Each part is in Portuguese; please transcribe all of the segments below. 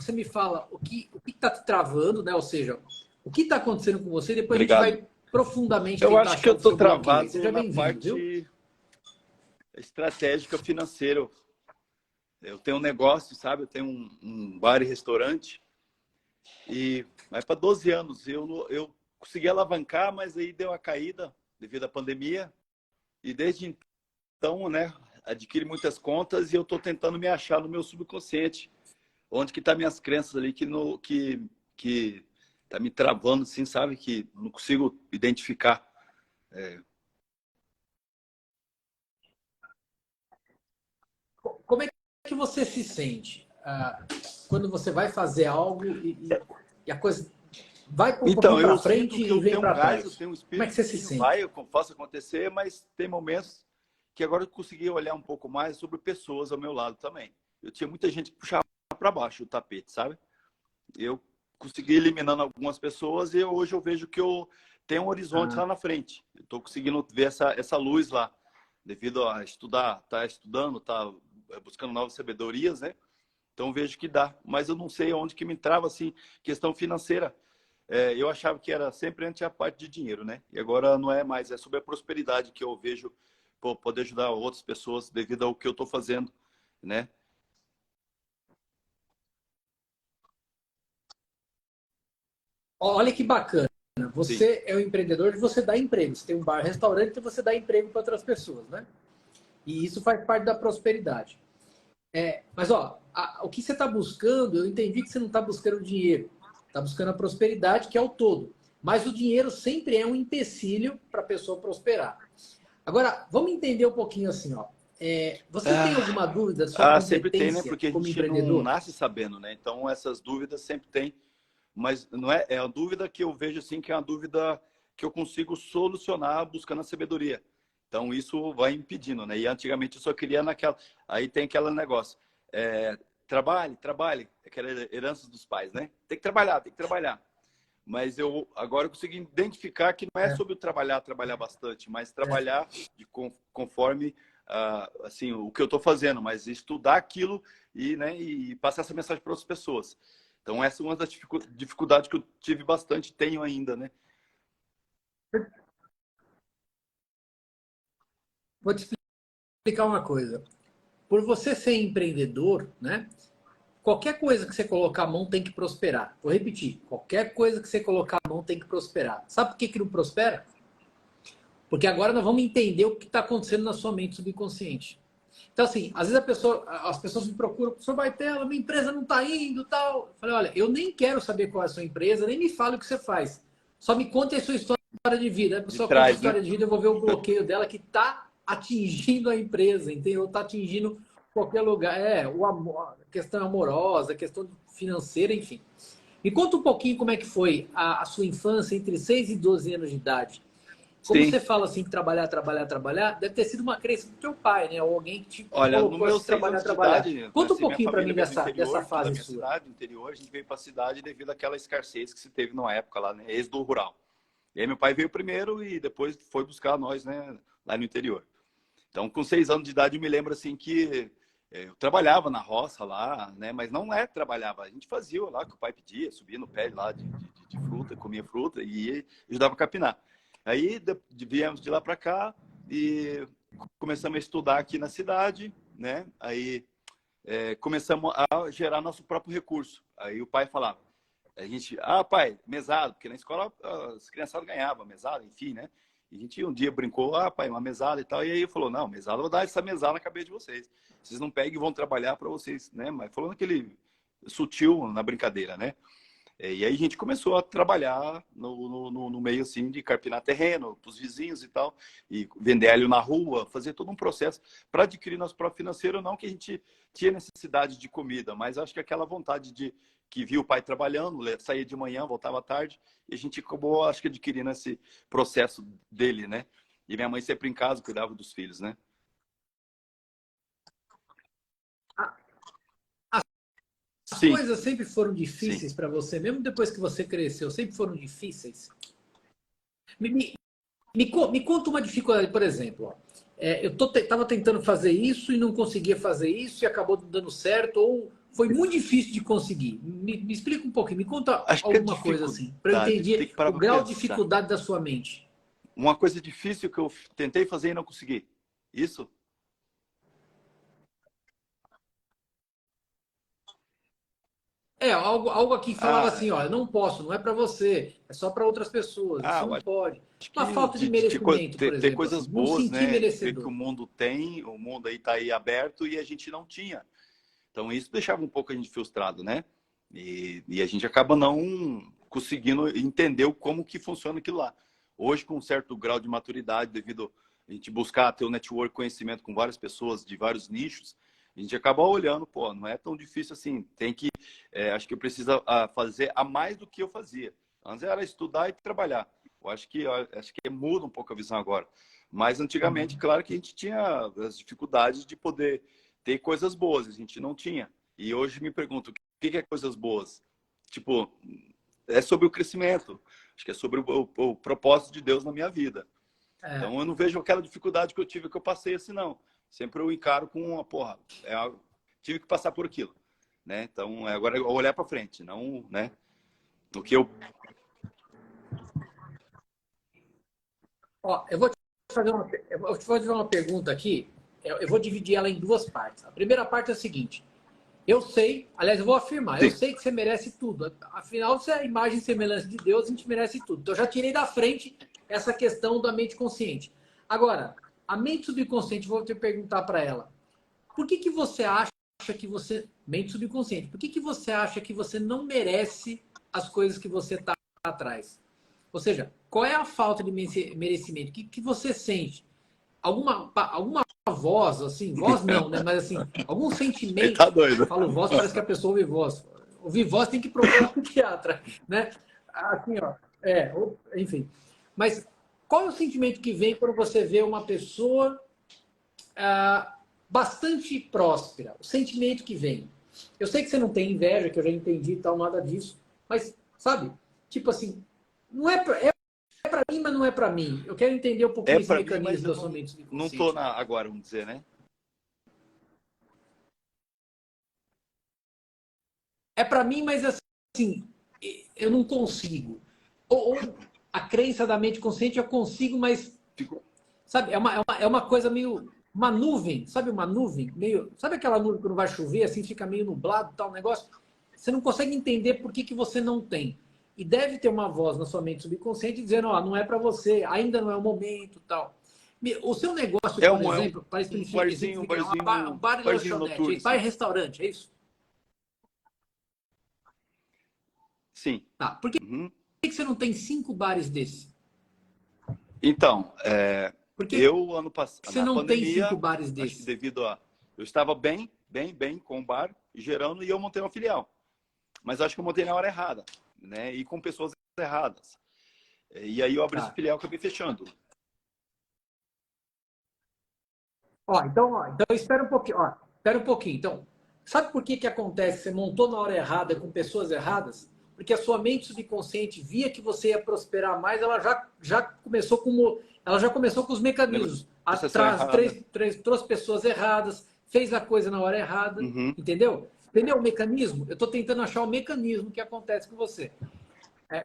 você me fala o que está te travando, né? Ou seja, o que está acontecendo com você, depois Obrigado. a gente vai profundamente Eu tentar acho que achar eu o estou seu bloqueio aí. travado Seja na bem-vindo, viu? parte estratégica financeira. Eu tenho um negócio, sabe? Eu tenho um bar e restaurante e vai para 12 anos. Eu consegui alavancar, mas aí deu uma caída devido à pandemia. E desde então, né, adquiri muitas contas e eu estou tentando me achar no meu subconsciente. Onde que tá minhas crenças ali que tá me travando, assim, sabe? Que não consigo identificar. Como é que você se sente quando você vai fazer algo e a coisa vai um Então, pouquinho para eu sinto frente que e eu vem tenho um para gás, eu trás? tenho um Como é que espírito você se que vai, sente? eu faço acontecer, mas tem momentos que agora eu consegui olhar um pouco mais sobre pessoas ao meu lado também. Eu tinha muita gente que puxava para baixo o tapete, sabe? Eu consegui eliminando algumas pessoas e hoje eu vejo que eu tenho um horizonte Ah, lá na frente. Eu estou conseguindo ver essa luz lá, devido a estudar, tá estudando, tá buscando novas sabedorias, né? Então vejo que dá, mas eu não sei onde que me trava assim, questão financeira. Eu achava que era sempre antes a parte de dinheiro, né? E agora não é mais, é sobre a prosperidade que eu vejo, poder ajudar outras pessoas devido ao que eu estou fazendo, né? olha que bacana. Sim. Você é um empreendedor e você dá emprego. Você tem um bar, restaurante e você dá emprego para outras pessoas, né? E isso faz parte da prosperidade. Mas, ó, o que você está buscando, eu entendi que você não está buscando dinheiro. Está buscando a prosperidade, que é o todo. Mas o dinheiro sempre é um empecilho para a pessoa prosperar. Agora, vamos entender um pouquinho assim, ó. Você tem alguma dúvida da sua Sempre tem, né? competência Porque a como gente não empreendedor? nasce sabendo, né? Então essas dúvidas sempre tem, mas não é a dúvida que eu vejo assim que é uma dúvida que eu consigo solucionar buscando a sabedoria. Então isso vai impedindo, né? E antigamente eu só queria naquela, aí tem aquele negócio, trabalhe, aquela herança dos pais, né? Tem que trabalhar, tem que trabalhar. Mas eu agora eu consegui identificar que não é É, sobre o trabalhar bastante, mas é. trabalhar conforme assim o que eu estou fazendo, mas estudar aquilo e, né, e passar essa mensagem para outras pessoas. Então essa é uma das dificuldades que eu tive bastante, tenho ainda, né? Vou te explicar uma coisa. Por você ser empreendedor, né? Qualquer coisa que você colocar a mão tem que prosperar. Vou repetir. Qualquer coisa que você colocar a mão tem que prosperar. Sabe por que não prospera? Porque agora nós vamos entender o que está acontecendo na sua mente subconsciente. Então, assim, às vezes as pessoas me procuram, professor Baitela, minha empresa não está indo tal. Eu falei, olha, eu nem quero saber qual é a sua empresa, nem me fale o que você faz. Só me conte a sua história de vida. A De pessoa conta a trás, né? história de vida, eu vou ver o bloqueio dela que está atingindo a empresa, entendeu? Está atingindo qualquer lugar. O amor, a questão amorosa, a questão financeira, enfim. Me conta um pouquinho como é que foi a sua infância entre 6 e 12 anos de idade. Como Sim. você fala assim, que trabalhar, deve ter sido uma crença do teu pai, né? Ou alguém que te Olha, nos colocou meus assim, 6 anos de trabalhar. idade, Conta um assim, minha pouquinho para mim família veio do dessa interior, toda a fase minha sua. cidade, do interior, a gente veio para a cidade devido àquela escassez que se teve na época lá, né? Êxodo rural. E aí meu pai veio primeiro e depois foi buscar nós, né, lá no interior. Então, com 6 anos de idade, eu me lembro assim que eu trabalhava na roça lá, né? Mas não trabalhava, a gente fazia lá o que o pai pedia, subia no pé lá de fruta, comia fruta e ajudava a capinar. Aí viemos de lá para cá e começamos a estudar aqui na cidade, né? Aí começamos a gerar nosso próprio recurso. Aí o pai falava, a gente, pai, mesada, porque na escola as criançadas ganhavam mesada, enfim, né? E a gente um dia brincou, pai, uma mesada e tal. E aí ele falou, não, mesada, eu vou dar essa mesada na cabeça de vocês. Vocês não pegam e vão trabalhar para vocês, né? Mas falando aquele sutil na brincadeira, né? E aí a gente começou a trabalhar no meio assim de carpinar terreno para os vizinhos e tal, e vender alho na rua, fazer todo um processo para adquirir nosso próprio financeiro, não que a gente tinha necessidade de comida, mas acho que aquela vontade de que viu o pai trabalhando, saía de manhã, voltava à tarde, e a gente acabou, acho que, adquirindo esse processo dele, né? E minha mãe sempre em casa cuidava dos filhos, né? As Sim, coisas sempre foram sim. difíceis para você, mesmo depois que você cresceu, sempre foram difíceis. Me, me, me conta uma dificuldade, por exemplo. Ó. Eu estava tentando fazer isso e não conseguia fazer isso e acabou dando certo, ou foi muito difícil de conseguir. Me explica um pouquinho, me conta Acho que alguma coisa assim, para eu tem entender que parar o pra grau de pensar. dificuldade da sua mente. Uma coisa difícil que eu tentei fazer e não consegui. Isso? Algo aqui que falava Ah, assim, ó, eu não posso, não é para você, é só para outras pessoas, você eu não pode. acho Uma que falta de merecimento, por ter exemplo, coisas assim, não boas, sentir né? Ver que merecedor. o mundo tem, o mundo aí tá aí aberto e a gente não tinha. Então isso deixava um pouco a gente frustrado, né? E a gente acaba não conseguindo entender como que funciona aquilo lá. Hoje, com um certo grau de maturidade, devido a gente buscar ter o network, conhecimento com várias pessoas de vários nichos, a gente acaba olhando, pô, não é tão difícil assim. Tem que, acho que eu preciso fazer a mais do que eu fazia. Antes era estudar e trabalhar. Acho que muda um pouco a visão agora. Mas antigamente, claro que a gente tinha as dificuldades de poder ter coisas boas, a gente não tinha. E hoje me pergunto, o que é coisas boas? Tipo, é sobre o crescimento. Acho que é sobre o propósito de Deus na minha vida. É, Então eu não vejo aquela dificuldade que eu tive, que eu passei assim, não. Sempre eu encaro com uma porra. Tive que passar por aquilo. Né? Então agora é olhar para frente, não, né? O que eu. ó, eu vou te fazer uma pergunta aqui, eu vou dividir ela em duas partes. A primeira parte é a seguinte, eu sei, aliás, eu vou afirmar, eu Sim. sei que você merece tudo. Afinal, você é a imagem e semelhança de Deus, a gente merece tudo. Então, eu já tirei da frente essa questão da mente consciente. Agora, a mente subconsciente, vou te perguntar para ela. Por que que você acha que você... Mente subconsciente. Por que que você acha que você não merece as coisas que você está atrás? Ou seja, qual é a falta de merecimento? O que você sente? Alguma voz, assim, voz não, né? Mas assim, algum Ele sentimento. tá doido. Falo voz, parece que a pessoa ouve voz. Ouvir voz tem que procurar um psiquiatra, né? Assim, ó. Enfim. Mas qual é o sentimento que vem quando você vê uma pessoa bastante próspera? O sentimento que vem. Eu sei que você não tem inveja, que eu já entendi e tal, nada disso. Mas, sabe? Tipo assim, não é para mim, mas não é para mim. Eu quero entender um É pouquinho esse para mim, mas mecanismo eu da sua mente não tô subconsciente. agora, vamos dizer, né? É para mim, mas assim, eu não consigo. Ou a crença da mente consciente eu consigo, mas, Fico... sabe, é uma coisa meio... Uma nuvem, sabe uma nuvem? Meio, sabe aquela nuvem que não vai chover, assim, fica meio nublado, tal negócio? Você não consegue entender por que você não tem. E deve ter uma voz na sua mente subconsciente dizendo, ó, não é para você, ainda não é o momento, tal. O seu negócio, É por um, exemplo, para exemplificar, um bar e barzinho lanchonete, noturno, bar e assim. restaurante, é isso? Sim. Tá. Por que Uhum. você não tem 5 bares desses? Então, Por que eu, você na não tem 5 pandemia, bares acho que desses? devido a... Eu estava bem com o bar, gerando, e eu montei uma filial. Mas acho que eu montei na hora errada, né? E com pessoas erradas. E aí eu abri essa Tá. filial e acabei fechando. Ó, então espera um pouquinho. Ó, espera um pouquinho. Então, sabe por que acontece? Você montou na hora errada com pessoas erradas? Porque a sua mente subconsciente via que você ia prosperar mais, ela já começou com os mecanismos. Negociação Atrás, errada. trouxe pessoas erradas, fez a coisa na hora errada, Uhum. entendeu? Entendeu o mecanismo? Eu estou tentando achar o mecanismo que acontece com você.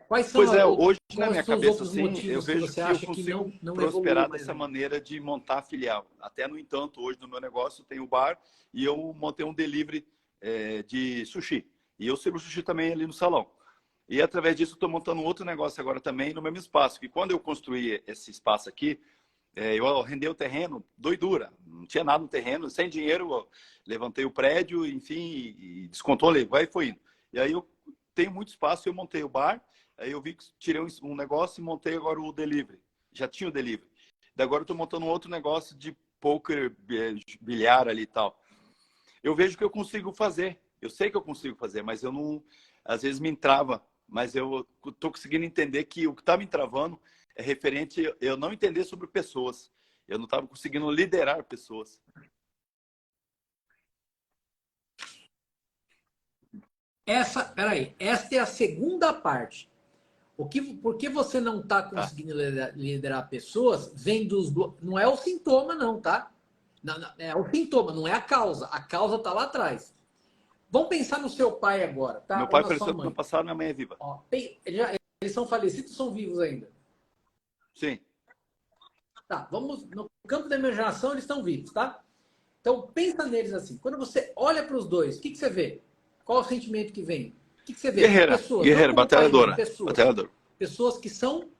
Pois é, hoje na Quais minha são os cabeça, outros assim, eu motivos que vejo você que eu acha que consigo não evoluiu prosperar mais dessa ainda? maneira de montar a filial. Até, no entanto, hoje no meu negócio tem o bar e eu montei um delivery de sushi. E eu sirvo sushi também ali no salão. E através disso, estou montando outro negócio agora também no mesmo espaço. Que quando eu construí esse espaço aqui, eu arrendei o terreno, doidura. Não tinha nada no terreno, sem dinheiro, eu levantei o prédio, enfim, e descontou, vai e foi indo. E aí eu tenho muito espaço, eu montei o bar, aí eu vi que tirei um negócio e montei agora o delivery. Já tinha o delivery. Daí agora eu estou montando um outro negócio de poker, bilhar ali e tal. Eu vejo que eu consigo fazer. Eu sei que eu consigo fazer, mas eu não... Às vezes me entrava. Mas eu estou conseguindo entender que o que está me travando é referente a eu não entender sobre pessoas. Eu não estava conseguindo liderar pessoas. Peraí, esta é a segunda parte. Por que você não está Tá. conseguindo liderar pessoas vem não é o sintoma, não, tá? Não, é o sintoma, não é a causa. A causa está lá atrás. Vamos pensar no seu pai agora, tá? Meu Ou pai na faleceu sua no ano mãe. passado, minha mãe é viva. Ó, eles são falecidos ou são vivos ainda? Sim. Tá, vamos no campo da imaginação, eles estão vivos, tá? Então pensa neles assim. Quando você olha para os dois, o que você vê? Qual o sentimento que vem? O que você vê? Guerreira, Pessoas, não guerreira, como pai e mãe, batalhadora. pessoas. Batalhadora. Pessoas que são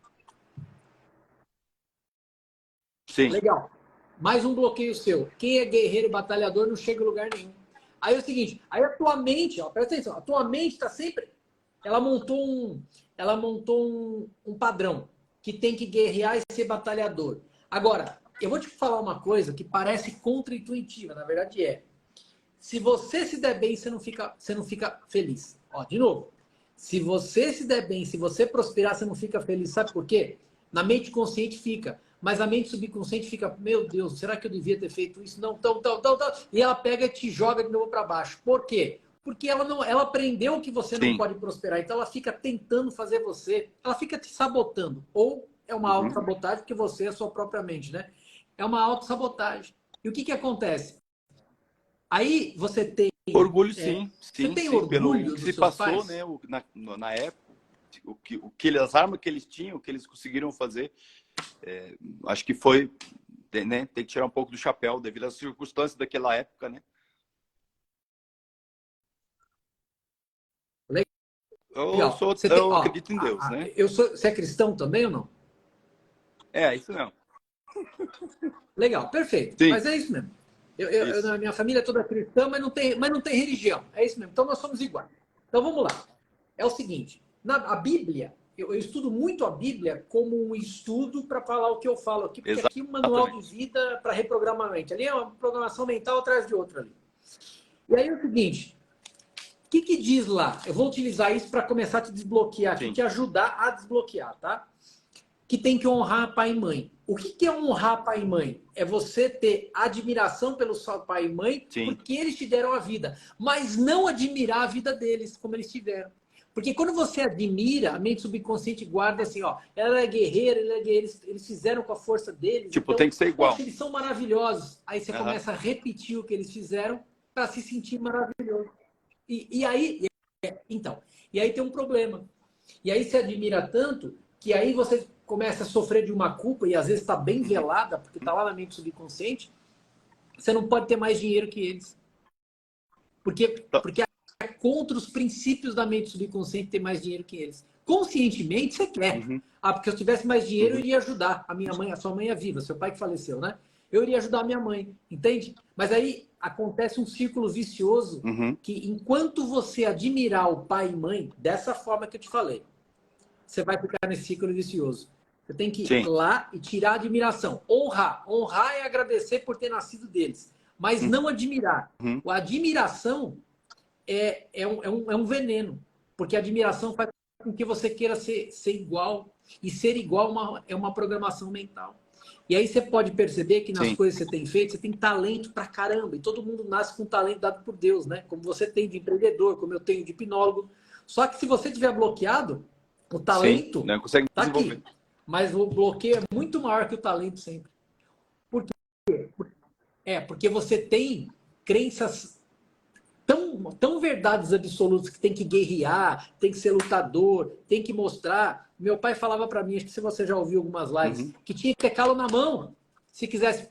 Sim. legal. Mais um bloqueio seu. Quem é guerreiro e batalhador não chega em lugar nenhum. Aí é o seguinte, aí a tua mente, ó, presta atenção, a tua mente está sempre. Ela montou um padrão que tem que guerrear e ser batalhador. Agora, eu vou te falar uma coisa que parece contra-intuitiva, na verdade é. Se você se der bem, você não fica feliz. Ó, de novo. Se você se der bem, se você prosperar, você não fica feliz. Sabe por quê? Na mente consciente fica. Mas a mente subconsciente fica, meu Deus, será que eu devia ter feito isso? Não, tão. E ela pega e te joga de novo para baixo. Por quê? Porque ela aprendeu que você não Sim. pode prosperar. Então ela fica tentando fazer você. Ela fica te sabotando. Ou é uma autossabotagem, porque você é a sua própria mente, né? É uma autossabotagem. E o que acontece? Aí você tem. Orgulho, sim. Você Sim, tem sim. Pelo orgulho que dos se seus passou, pais? né? Na época, as armas que eles tinham, o que eles conseguiram fazer, acho que foi, né? Tem que tirar um pouco do chapéu devido às circunstâncias daquela época, né? Legal. Você tem, Eu ó, acredito em Deus, né? você é cristão também ou não? É, isso não. Legal, perfeito. Sim, Mas é isso mesmo. isso. Na minha família é toda cristã, mas não tem religião. É isso mesmo. Então nós somos iguais. Então vamos lá. É o seguinte: a Bíblia, eu estudo muito a Bíblia como um estudo para falar o que eu falo aqui, porque aqui é um manual de Exatamente. vida para reprogramar a mente. Ali é uma programação mental atrás de outra ali. E aí é o seguinte: o que diz lá? Eu vou utilizar isso para começar a te desbloquear aqui, Sim, te ajudar a desbloquear, tá? Que tem que honrar pai e mãe. O que é honrar pai e mãe? É você ter admiração pelo seu pai e mãe sim. porque eles te deram a vida, mas não admirar a vida deles como eles tiveram. Porque quando você admira, a mente subconsciente guarda assim, ó, ela é guerreira, ele é guerreiro, eles fizeram com a força deles, Tipo, então, tem que ser poxa, igual. eles são maravilhosos. Aí você Aham. começa a repetir o que eles fizeram para se sentir maravilhoso. E aí tem um problema. E aí você admira tanto que aí você começa a sofrer de uma culpa e às vezes está bem Uhum. velada, porque está lá na mente subconsciente, você não pode ter mais dinheiro que eles. Então, Porque é contra os princípios da mente subconsciente ter mais dinheiro que eles. Conscientemente você quer. uhum, Ah, porque se eu tivesse mais dinheiro, eu uhum, iria ajudar a minha mãe, a sua mãe é viva, seu pai que faleceu, né? Eu iria ajudar a minha mãe, entende? Mas aí acontece um círculo vicioso uhum. que enquanto você admirar o pai e mãe, dessa forma que eu te falei, você vai ficar nesse ciclo vicioso. Você tem que ir Sim. lá e tirar a admiração. Honrar. Honrar é agradecer por ter nascido deles. Mas não admirar. Uhum. A admiração é um veneno. Porque a admiração faz com que você queira ser igual. E ser igual é uma programação mental. E aí você pode perceber que nas Sim. coisas que você tem feito, você tem talento pra caramba. E todo mundo nasce com talento dado por Deus, né? Como você tem de empreendedor, como eu tenho de hipnólogo. Só que se você tiver bloqueado, o Sim. talento Não consegue tá desenvolver. aqui. Mas o bloqueio é muito maior que o talento sempre. Por quê? Porque você tem crenças tão verdades absolutas que tem que guerrear, tem que ser lutador, tem que mostrar. Meu pai falava para mim, acho que se você já ouviu algumas lives, Uhum. que tinha que ter calo na mão, se quisesse,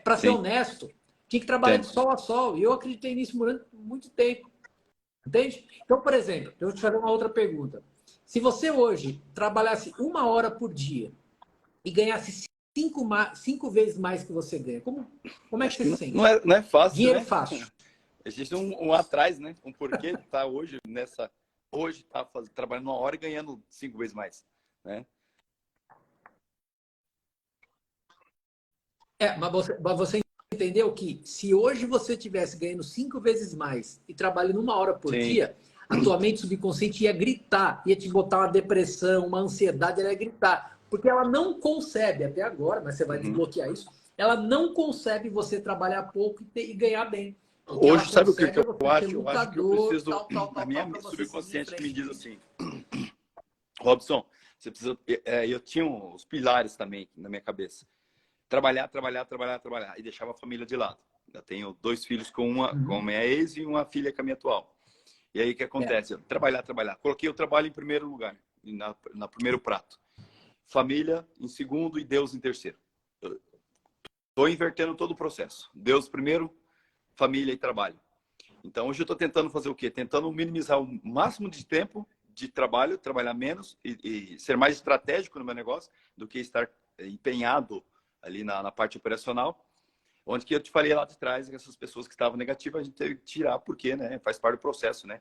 para ser Sim. honesto, tinha que trabalhar de Entendo. sol a sol. E eu acreditei nisso durante muito tempo. Entende? Então, por exemplo, eu vou te fazer uma outra pergunta. Se você hoje trabalhasse 1 hora por dia e ganhasse cinco vezes mais que você ganha, como é que Acho você que se não sente? é fácil, Dinheiro né? fácil. Existe um atrás, né? Um porquê tá hoje trabalhando 1 hora e ganhando 5 vezes mais, né? Mas você entendeu que se hoje você tivesse ganhando 5 vezes mais e trabalhando 1 hora por Sim. dia, a tua mente subconsciente ia gritar, ia te botar uma depressão, uma ansiedade, ela ia gritar. Porque ela não concebe, até agora, mas você vai Uhum. desbloquear isso, ela não concebe você trabalhar pouco e ganhar bem. O que ela Hoje, sabe o que concebe é eu você ser acho? Eu acho que eu lutador, preciso. tal, tal, A tal, minha tal, para você seguir em subconsciente que me frente, diz entende? assim, Robson, você precisa. Eu tinha os pilares também na minha cabeça. Trabalhar, trabalhar, trabalhar, trabalhar. E deixava a família de lado. Eu tenho 2 filhos com a Uhum. minha ex e uma filha com a minha atual. E aí o que acontece? Trabalhar, trabalhar. Coloquei o trabalho em primeiro lugar, na primeiro prato. Família em segundo e Deus em terceiro. Estou invertendo todo o processo. Deus primeiro, família e trabalho. Então, hoje eu estou tentando fazer o quê? Tentando minimizar o máximo de tempo de trabalho, trabalhar menos e ser mais estratégico no meu negócio do que estar empenhado ali na parte operacional. Onde que eu te falei lá de trás, que essas pessoas que estavam negativas, a gente teve que tirar, porque, né, faz parte do processo, né?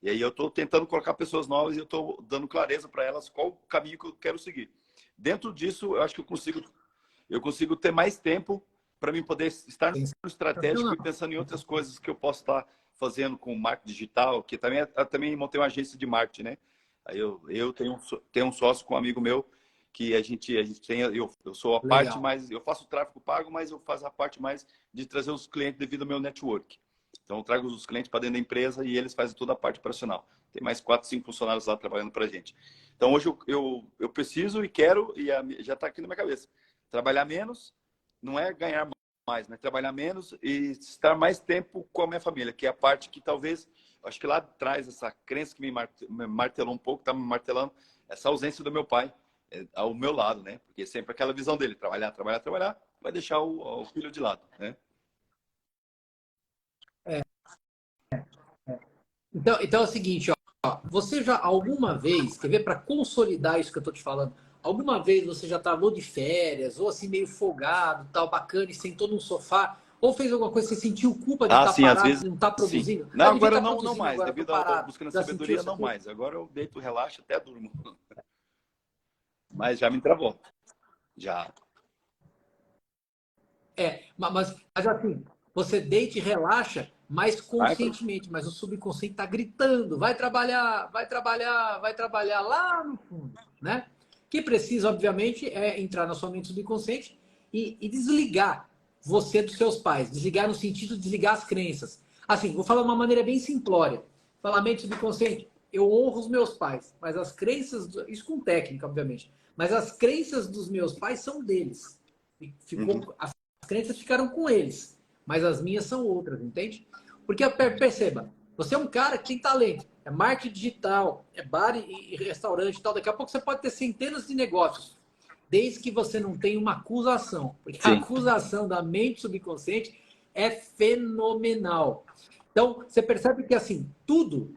E aí eu estou tentando colocar pessoas novas e eu estou dando clareza para elas qual o caminho que eu quero seguir. Dentro disso, eu acho que eu consigo ter mais tempo para mim poder estar no estratégico e pensando em outras coisas que eu posso estar fazendo com marketing digital, que também eu também montei uma agência de marketing, né? Aí eu tenho um sócio com um amigo meu que a gente tem, eu sou a parte mais, eu faço o tráfego pago, mas eu faço a parte mais de trazer os clientes devido ao meu network. Então eu trago os clientes para dentro da empresa e eles fazem toda a parte operacional. Tem mais 4, 5 funcionários lá trabalhando para a gente. Então hoje eu preciso e quero, e já está aqui na minha cabeça, trabalhar menos não é ganhar mais, né? Trabalhar menos e estar mais tempo com a minha família, que é a parte que talvez, acho que lá atrás, essa crença que me martelou um pouco, está me martelando, essa ausência do meu pai ao meu lado, né? Porque sempre aquela visão dele, trabalhar, trabalhar, trabalhar, vai deixar o filho de lado, né? Então é o seguinte, ó, você já alguma vez, quer ver, para consolidar isso que eu estou te falando, alguma vez você já estava de férias, ou assim meio folgado, tal, bacana, e sentou num sofá, ou fez alguma coisa, você sentiu culpa de estar Sim, às parado, vezes, de não estar sim. produzindo? Não, Devia agora estar não produzindo mais, agora, estou devido à parado. busca na Já sentiu sabedoria, essa não culpa? mais. Agora eu deito, relaxo, até durmo. Mas já me travou, já. Mas assim, você deita e relaxa mais Vai, conscientemente, mas o subconsciente está gritando, vai trabalhar, vai trabalhar, vai trabalhar lá no fundo, né? O que precisa, obviamente, é entrar na sua mente subconsciente e desligar você dos seus pais. Desligar no sentido de desligar as crenças. Assim, vou falar de uma maneira bem simplória. Falar mente subconsciente, eu honro os meus pais, mas as crenças, isso com técnica, obviamente, mas as crenças dos meus pais são deles. Ficou, as crenças ficaram com eles, mas as minhas são outras, entende? Porque perceba, você é um cara que tem talento, é marketing digital, é bar e restaurante e tal. Daqui a pouco você pode ter centenas de negócios, desde que você não tenha uma acusação. Porque a sim. acusação da mente subconsciente é fenomenal. Então, você percebe que assim, tudo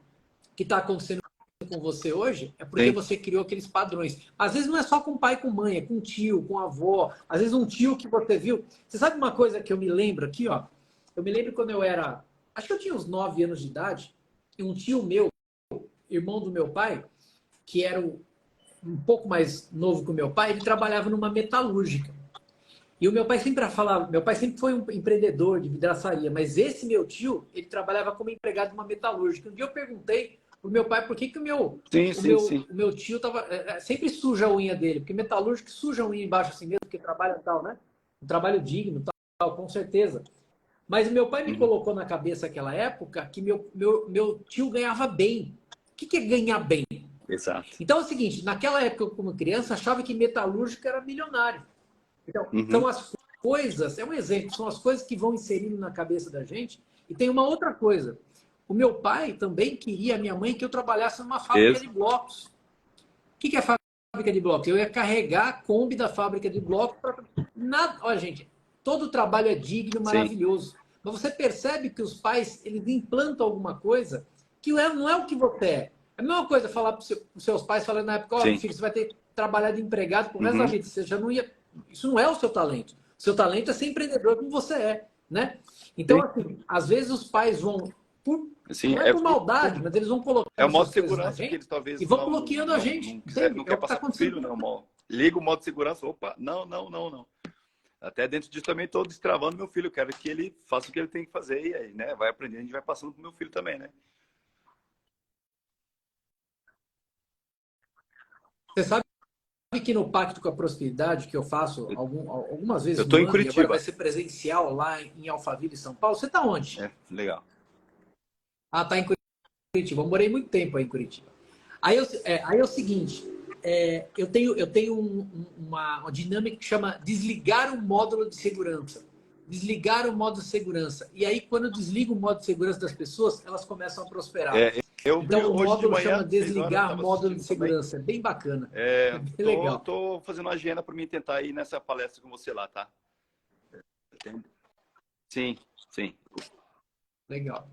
que está acontecendo com você hoje é porque Sim. você criou aqueles padrões. Às vezes não é só com pai, com mãe, é com tio, com avó. Às vezes um tio que você viu. Você sabe uma coisa que eu me lembro aqui, ó? Eu me lembro quando eu era, acho que eu tinha uns 9 anos de idade, e um tio meu, irmão do meu pai, que era um pouco mais novo que o meu pai, ele trabalhava numa metalúrgica. E o meu pai sempre falava, meu pai sempre foi um empreendedor de vidraçaria, mas esse meu tio, ele trabalhava como empregado de uma metalúrgica. Um dia eu perguntei pro meu pai por que, que Sim, sim, sim. o meu tio tava sempre suja a unha dele, porque metalúrgico suja a unha embaixo assim mesmo, porque trabalha tal, né? Um trabalho digno, tal, com certeza. Mas o meu pai me colocou na cabeça naquela época que meu tio ganhava bem. O que, que é ganhar bem? Exato. Então é o seguinte, naquela época, como criança, achava que metalúrgico era milionário. Então, são Uhum. as coisas, é um exemplo, são as coisas que vão inserindo na cabeça da gente. E tem uma outra coisa. O meu pai também queria, a minha mãe, que eu trabalhasse numa fábrica de blocos. O que é fábrica de blocos? Eu ia carregar a Kombi da fábrica de blocos para. Nada. Olha, gente, todo trabalho é digno, Sim. maravilhoso. Mas você percebe que os pais, eles implantam alguma coisa que não é o que você é. É a mesma coisa falar para os seus pais, falando na época, ó, Sim. filho, você vai ter que trabalhar de empregado pro resto da vida. Você já não ia. Isso não é o seu talento. O seu talento é ser empreendedor como você é, né? Então, Sim. assim, às vezes os pais vão, Sim. não é por maldade, mas eles vão É o colocando modo essas de coisas na segurança que gente eles talvez e vão bloqueando a gente, entende? não É quer o que está passar para o acontecendo filho, com né? você. Liga o modo de segurança, opa, não. Até dentro disso também estou destravando meu filho, quero que ele faça o que ele tem que fazer e aí, né? Vai aprendendo, a gente vai passando para o meu filho também, né? Você sabe que no Pacto com a Prosperidade, que eu faço algumas Eu vezes estou no em ano, e agora vai Curitiba. ser presencial lá em Alphaville, São Paulo, você está onde? É, legal. Ah, está em Curitiba. Eu morei muito tempo aí em Curitiba. Aí é o seguinte, eu tenho uma dinâmica que chama desligar o módulo de segurança. Desligar o modo de segurança. E aí, quando eu desligo o modo de segurança das pessoas, elas começam a prosperar. Eu Então, o hoje de módulo manhã, chama 6 horas, eu Desligar estava Módulo de assistindo também. Segurança. É bem bacana. É bem legal. Tô fazendo uma agenda para mim tentar ir nessa palestra com você lá, tá? Sim, sim. Legal.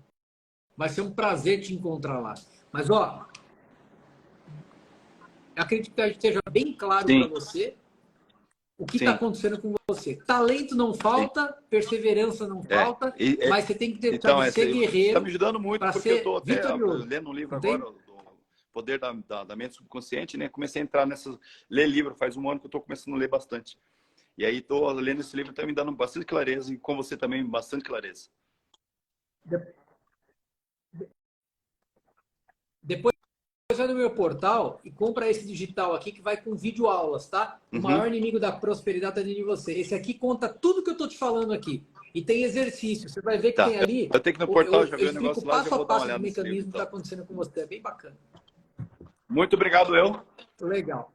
Vai ser um prazer te encontrar lá. Mas, ó, acredito que esteja bem claro para Sim, você o que está sim, acontecendo com você. Talento não sim. falta, perseverança não É. falta, mas você tem que ter, Então, sabe, ser está me guerreiro ajudando muito, para porque eu ser estou até vitorioso. lendo um livro Não agora, tem? do Poder da Mente Subconsciente, né? Comecei a entrar nessas... Ler livro, faz um ano que eu estou começando a ler bastante. E aí estou lendo esse livro, está me dando bastante clareza, e com você também, bastante clareza. Depois vai no meu portal e compra esse digital aqui que vai com vídeo aulas, tá? O Uhum. maior inimigo da prosperidade está dentro de você. Esse aqui conta tudo que eu estou te falando aqui. E tem exercício. Você vai ver que Tá. tem ali. Eu tenho que ir no portal, Eu, já eu vi o explico negócio lá, já passo a vou dar uma passo dos olhada nesse livro, mecanismos que está então. acontecendo com você. É bem bacana. Muito obrigado, eu. Legal.